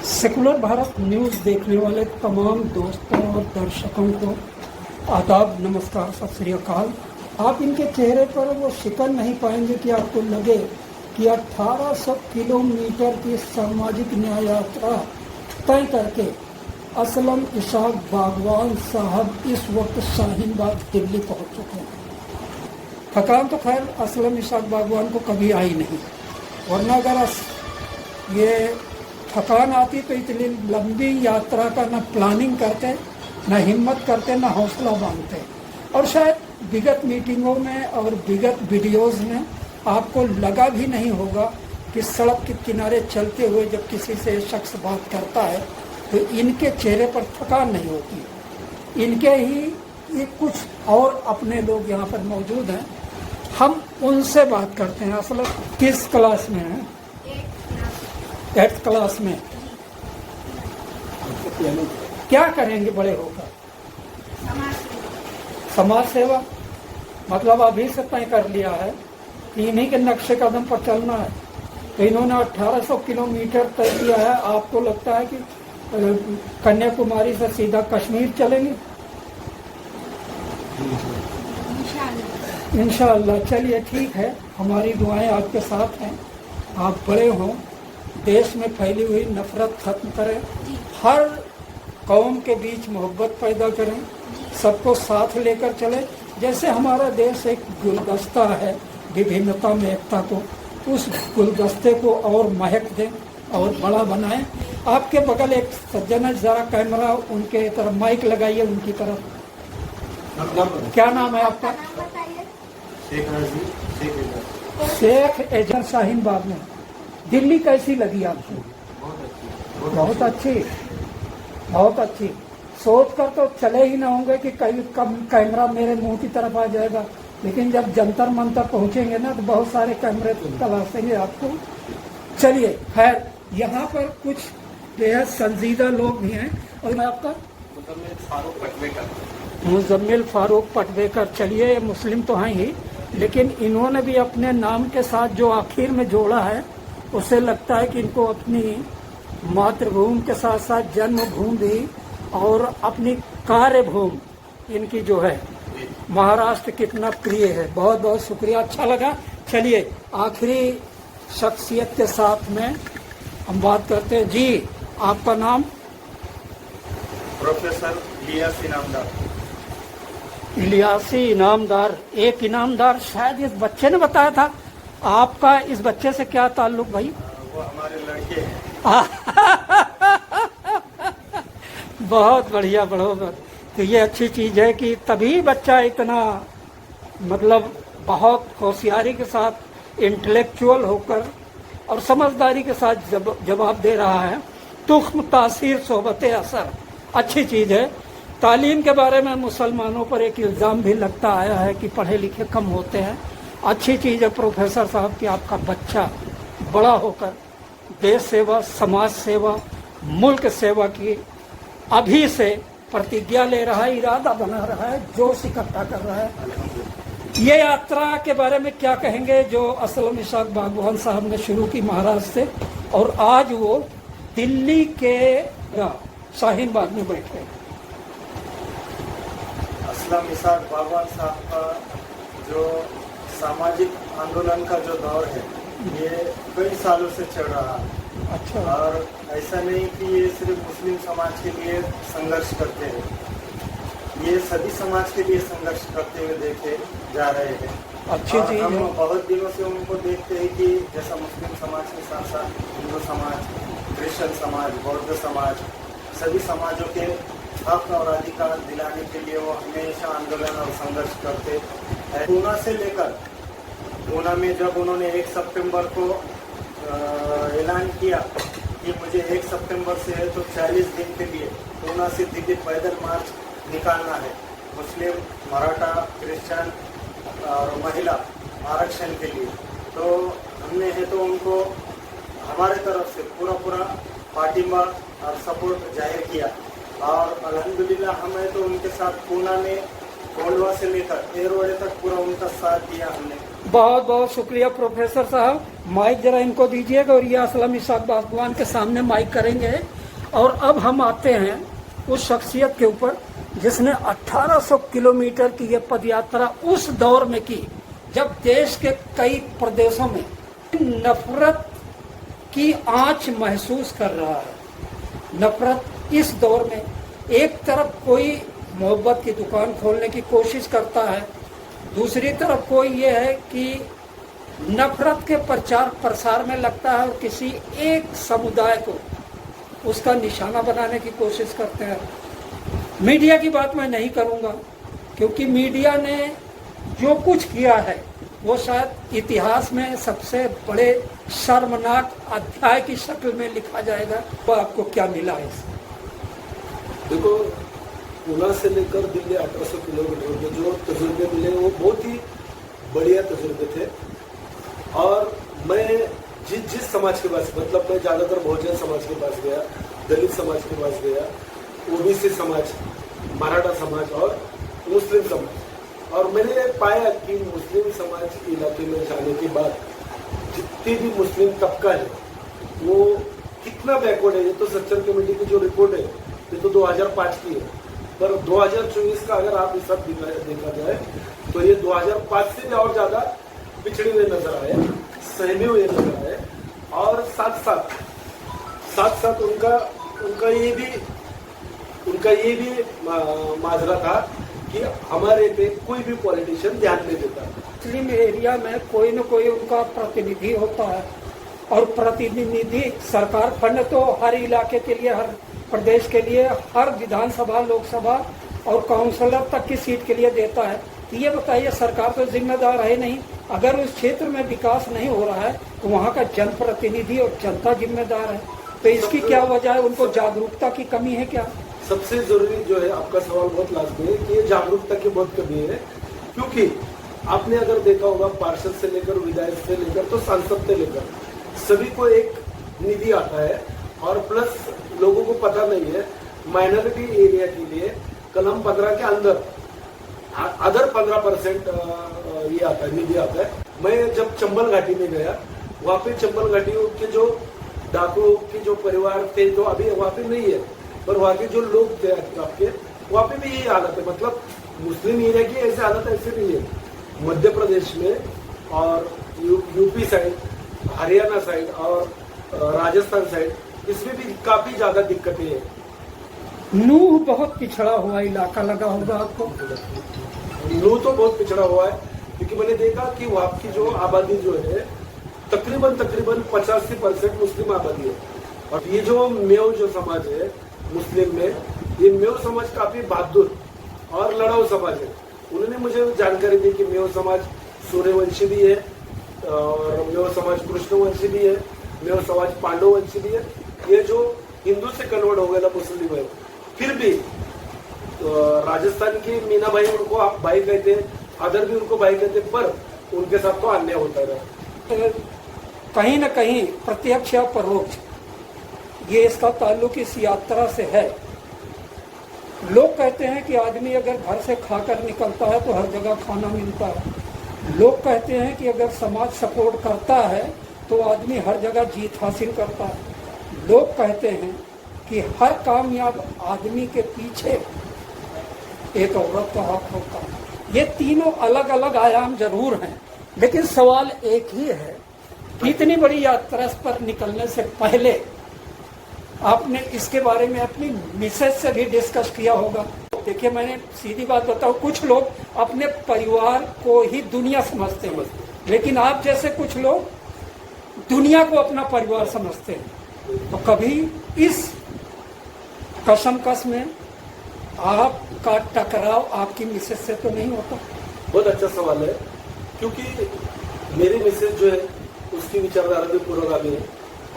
Secular Bharat news देखने वाले तमाम दोस्तों और दर्शकों को आदाब, नमस्कार, सत श्री अकाल। आप इनके चेहरे पर वो शिकन नहीं पाएंगे कि आपको लगे कि 1800 किलोमीटर की सामाजिक न्याय यात्रा तय करके असलम इशाक बागवान साहब इस वक्त शाहीन बाग दिल्ली पहुंच चुके हैं। थकान तो खैर असलम इशाक बागवान को कभी आई नहीं, वरना अगर ये थकान आती तो इतनी लंबी यात्रा का न प्लानिंग करते, न हिम्मत करते, न हौसला बांधते। और शायद विगत मीटिंगों में और विगत वीडियोज़ में आपको लगा भी नहीं होगा कि सड़क के किनारे चलते हुए जब किसी से शख्स बात करता है तो इनके चेहरे पर थकान नहीं होती। इनके ही ये कुछ और अपने लोग यहाँ पर मौजूद हैं, हम उनसे बात करते हैं। असल किस क्लास में हैं? 8th क्लास में। क्या करेंगे बड़े होकर? समाज सेवा। मतलब अभी से तय कर लिया है कि इन्हीं के नक्शे कदम पर चलना है। तो इन्होंने 1800 किलोमीटर तय किया है। आपको लगता है कि कन्याकुमारी से सीधा कश्मीर चलेंगे? इंशाअल्लाह। चलिए ठीक है, हमारी दुआएं आपके साथ हैं। आप बड़े हों, देश में फैली हुई नफरत खत्म करें, हर कौम के बीच मोहब्बत पैदा करें, सबको साथ लेकर चलें। जैसे हमारा देश एक गुलदस्ता है, विभिन्नता में एकता को, उस गुलदस्ते को और महक दें और बड़ा बनाएं। आपके बगल एक सज्जन है, जरा कैमरा उनके तरफ, माइक लगाइए उनकी तरफ। क्या नाम है आपका? शेख एजर, शाहीन बाग में। दिल्ली कैसी लगी आपको? बहुत अच्छी, बहुत अच्छी। सोच कर तो चले ही ना होंगे कि कहीं कम कैमरा मेरे मुंह की तरफ आ जाएगा, लेकिन जब जंतर मंतर पहुंचेंगे ना तो बहुत सारे कैमरे तलाशेंगे आपको। चलिए खैर, यहाँ पर कुछ बेहद संजीदा लोग भी हैं। और मैं आपका मुजम्मिल फारूक पटवेकर। चलिए, मुस्लिम तो हैं ही, लेकिन इन्होंने भी अपने नाम के साथ जो आखिर में जोड़ा है, उससे लगता है कि इनको अपनी मातृभूमि के साथ साथ जन्मभूमि भी और अपनी कार्यभूमि इनकी जो है महाराष्ट्र कितना प्रिय है। बहुत बहुत शुक्रिया, अच्छा लगा। चलिए, आखिरी शख्सियत के साथ में हम बात करते हैं। जी, आपका नाम? प्रोफेसर इलियास इनामदार। इलियासी इनामदार। एक इनामदार शायद इस बच्चे ने बताया था। आपका इस बच्चे से क्या ताल्लुक भाई? वो हमारे लड़के हैं। बहुत बढ़िया, बड़ोबर। तो ये अच्छी चीज है कि तभी बच्चा इतना मतलब बहुत होशियारी के साथ, इंटेलेक्चुअल होकर और समझदारी के साथ जवाब दे रहा है। तुख्म तासीर सोबत असर, अच्छी चीज है। तालीम के बारे में मुसलमानों पर एक इल्ज़ाम भी लगता आया है कि पढ़े लिखे कम होते हैं। अच्छी चीज़ है प्रोफेसर साहब कि आपका बच्चा बड़ा होकर देश सेवा, समाज सेवा, मुल्क सेवा की अभी से प्रतिज्ञा ले रहा है, इरादा बना रहा है, जोश इकट्ठा कर रहा है। ये यात्रा के बारे में क्या कहेंगे जो असलम इशाक बागवान साहब ने शुरू की महाराष्ट्र से, और आज वो दिल्ली के शाहीन बाग में बैठे? असलम इशाक बागवान साहब का जो सामाजिक आंदोलन का जो दौर है, ये कई सालों से चल रहा है। अच्छा। और ऐसा नहीं कि ये सिर्फ मुस्लिम समाज के लिए संघर्ष करते हैं, ये सभी समाज के लिए संघर्ष करते हुए देखे जा रहे हैं। अच्छी चीज हम है। बहुत दिनों से उनको देखते हैं कि जैसा मुस्लिम समाज के साथ साथ हिंदू समाज, क्रिश्चियन समाज, बौद्ध समाज, सभी समाजों के हक और अधिकार दिलाने के लिए वो हमेशा आंदोलन और संघर्ष करते हैं। पूना से लेकर, पूना में जब उन्होंने 1 सितंबर को ऐलान किया कि मुझे 1 सितंबर से है तो 40 दिन के लिए पूना से दिल्ली पैदल मार्च निकालना है, मुस्लिम, मराठा, क्रिश्चियन और महिला आरक्षण के लिए, तो हमने है तो उनको हमारे तरफ से पूरा पार्टिमा और सपोर्ट जाहिर किया। और अल्हम्दुलिल्लाह हमें तो उनके साथ पूना में कोंडवा से लेकर एरोडे तक पूरा उनका साथ दिया हमने। बहुत बहुत शुक्रिया प्रोफेसर साहब। माइक जरा इनको दीजिएगा और ये असलम इशाक बागवान के सामने माइक करेंगे। और अब हम आते हैं उस शख्सियत के ऊपर जिसने 1800 किलोमीटर की ये पदयात्रा उस दौर में की जब देश के कई प्रदेशों में नफरत की आंच महसूस कर रहा है। नफरत इस दौर में एक तरफ कोई मोहब्बत की दुकान खोलने की कोशिश करता है, दूसरी तरफ कोई ये है कि नफरत के प्रचार प्रसार में लगता है और किसी एक समुदाय को उसका निशाना बनाने की कोशिश करते हैं। मीडिया की बात मैं नहीं करूंगा क्योंकि मीडिया ने जो कुछ किया है वो शायद इतिहास में सबसे बड़े शर्मनाक अध्याय की शक्ल में लिखा जाएगा। वो आपको क्या मिला है इसमें? देखो, पूना से लेकर दिल्ली 1800 किलोमीटर के जो तजुर्बे मिले वो बहुत ही बढ़िया तजुर्बे थे। और मैं जिस समाज के पास, मतलब मैं ज़्यादातर बहुजन समाज के पास गया, दलित समाज के पास गया, ओबीसी समाज, मराठा समाज और मुस्लिम समाज, और मैंने पाया कि मुस्लिम समाज के इलाके में जाने के बाद जितनी भी मुस्लिम तबका है वो कितना बैकवर्ड है। ये तो सच्चर कमेटी की जो रिपोर्ट है ये तो 2005 की है, पर 2024 का अगर आप हिसाब देखा जाए तो ये 2005 से भी और ज़्यादा पिछड़े हुए नजर आए, सहमे हुए नजर आए। और साथ साथ उनका ये भी माजरा था कि हमारे पे कोई भी पॉलिटिशियन ध्यान नहीं देता। मुस्लिम एरिया में कोई न कोई उनका प्रतिनिधि होता है और प्रतिनिधि सरकार फंड तो हर इलाके के लिए, हर प्रदेश के लिए, हर विधानसभा, लोकसभा और काउंसलर तक की सीट के लिए देता है। तो ये बताइए, सरकार तो जिम्मेदार है नहीं। अगर उस क्षेत्र में विकास नहीं हो रहा है तो वहाँ का जनप्रतिनिधि और जनता जिम्मेदार है। तो इसकी क्या वजह है? उनको जागरूकता की कमी है क्या? सबसे जरूरी जो है, आपका सवाल बहुत लाजमी है कि ये जागरूकता की बहुत कमी है। क्योंकि आपने अगर देखा होगा, पार्षद से लेकर विधायक से लेकर तो सांसद से लेकर सभी को एक निधि आता है, और प्लस लोगों को पता नहीं है माइनॉरिटी एरिया के लिए कलम 15 के अंदर अदर 15% ये आता है, निधि आता है। मैं जब चंबल घाटी में गया, वहाँ पे चंबल घाटियों के जो डाकू के जो परिवार थे तो अभी वहाँ पे नहीं है, पर वहाँ के जो लोग थे आपके, वहाँ पे भी यही हालत है। मतलब मुस्लिम एरिया की ऐसे हालत ऐसे नहीं है। मध्य प्रदेश में और यूपी साइड, हरियाणा साइड और राजस्थान साइड, इसमें भी काफी ज्यादा दिक्कतें हैं। नूह बहुत पिछड़ा हुआ इलाका लगा होगा आपको? नूह तो बहुत पिछड़ा हुआ है, क्योंकि मैंने देखा कि वहाँ की जो आबादी जो है तकरीबन 85% मुस्लिम आबादी है। और ये जो मेव जो समाज है मुस्लिम में, ये मेव समाज काफी बहादुर और लड़ाऊ समाज है। उन्होंने मुझे जानकारी दी कि मेव समाज सूर्यवंशी भी है, और मेव समाज कृष्णवंशी भी है, मेव समाज पांडववंशी भी है। ये जो हिंदू से कन्वर्ट हो गए ना मुस्लिम है, फिर भी राजस्थान के मीना भाई उनको आप भाई कहते हैं, अदर भी उनको भाई कहते, पर उनके साथ तो अन्याय होता है। कहीं न कहीं प्रत्यक्ष या परोक्ष ये इसका ताल्लुक इस यात्रा से है। लोग कहते हैं कि आदमी अगर घर से खाकर निकलता है तो हर जगह खाना मिलता है। लोग कहते हैं कि अगर समाज सपोर्ट करता है तो आदमी हर जगह जीत हासिल करता है। लोग कहते हैं कि हर कामयाब आदमी के पीछे एक औरत का हक होता है। ये तीनों अलग अलग आयाम जरूर हैं, लेकिन सवाल एक ही है कि इतनी बड़ी यात्रा पर निकलने से पहले आपने इसके बारे में अपनी मिसेज से भी डिस्कस किया होगा। देखिए, मैंने सीधी बात बताऊं, कुछ लोग अपने परिवार को ही दुनिया समझते हैं, लेकिन आप जैसे कुछ लोग दुनिया को अपना परिवार समझते हैं। तो कभी इस कशमकश में आपका टकराव आपकी मिसेज से तो नहीं होता? बहुत अच्छा सवाल है, क्योंकि मेरी मिसेज जो है उसकी विचारधारा भी पूर्वगामी है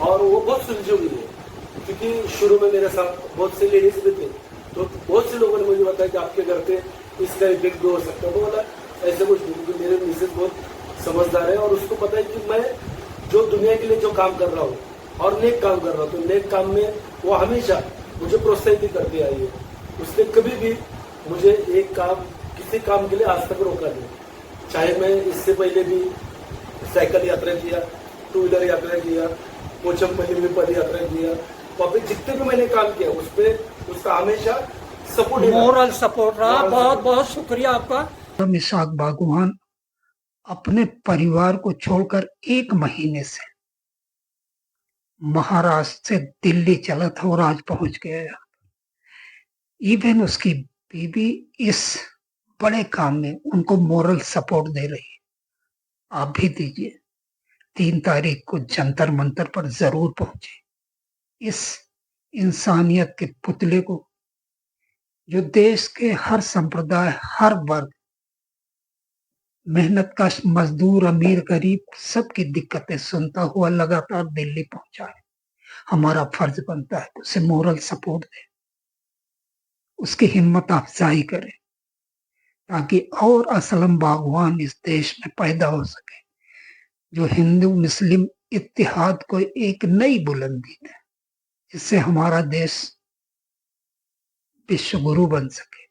और वो बहुत सुलझी हुई है। क्योंकि शुरू में मेरे साथ बहुत से लेडीज भी थे, तो बहुत से लोगों ने मुझे बताया कि आपके घर पे इसका इफेक्ट भी हो सकता है। तो बोला ऐसे कुछ नहीं, क्योंकि मेरे मिसेज बहुत समझदार है और उसको पता है कि मैं जो दुनिया के लिए जो काम कर रहा हूँ और नेक काम कर रहा हूँ, तो नेक काम में वो हमेशा मुझे प्रोत्साहित भी करती आई है। उसने कभी भी मुझे एक काम, किसी काम के लिए आज तक रोका नहीं। चाहे मैं इससे पहले भी साइकिल यात्रा किया, टू व्हीलर यात्रा किया, पोचमपल्ली में पद यात्रा किया, तो अभी जितने भी मैंने काम किया उस पे उसका हमेशा सपोर्ट मोरल सपोर्ट रहा। Moral बहुत support। बहुत शुक्रिया आपका। इसाक बागवान अपने परिवार को छोड़कर 1 महीने से महाराष्ट्र से दिल्ली चला था और आज पहुंच गया। इवन उसकी बीवी इस बड़े काम में उनको मोरल सपोर्ट दे रही है। आप भी दीजिए। 3 तारीख को जंतर मंतर पर जरूर पहुंचे। इस इंसानियत के पुतले को जो देश के हर संप्रदाय, हर वर्ग, मेहनत कश मजदूर, अमीर गरीब सबकी दिक्कतें सुनता हुआ लगातार दिल्ली पहुंचा है। हमारा फर्ज बनता है उसे मोरल सपोर्ट दें, उसकी हिम्मत अफजाई करें, ताकि और असलम बागवान इस देश में पैदा हो सके, जो हिंदू मुस्लिम इत्तिहाद को एक नई बुलंदी दे, जिससे हमारा देश विश्व गुरु बन सके।